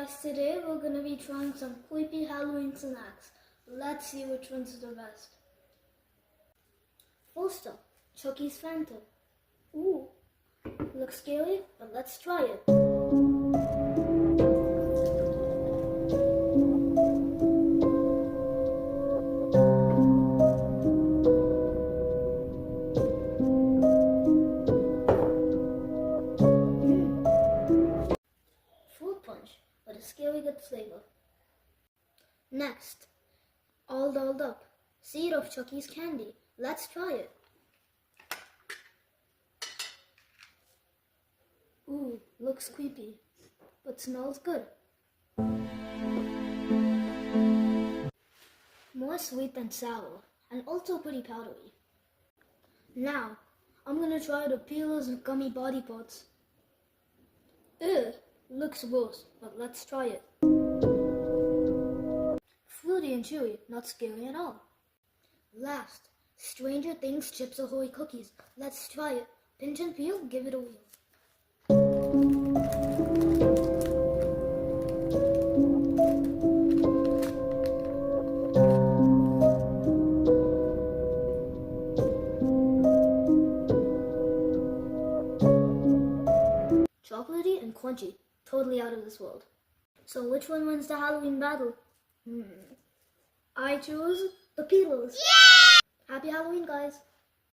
guys, today we're going to be trying some creepy Halloween snacks. Let's see which one's the best. First up, Chucky's Phantom. Ooh, looks scary, but let's try it. Fruit punch, but a scary good flavor. Next, all dolled up, seed of Chucky's candy. Let's try it. Ooh, looks creepy, but smells good. More sweet than sour, and also pretty powdery. Now, I'm gonna try the peelerz gummy body parts. Ew, looks gross, but let's try it. Fruity and chewy, not scary at all. Last, Stranger Things Chips Ahoy cookies. Let's try it. Pinch and peel, give it a wheel. Chocolatey and crunchy, totally out of this world. So which one wins the Halloween battle? I choose the peelerz. Yeah! Happy Halloween, guys!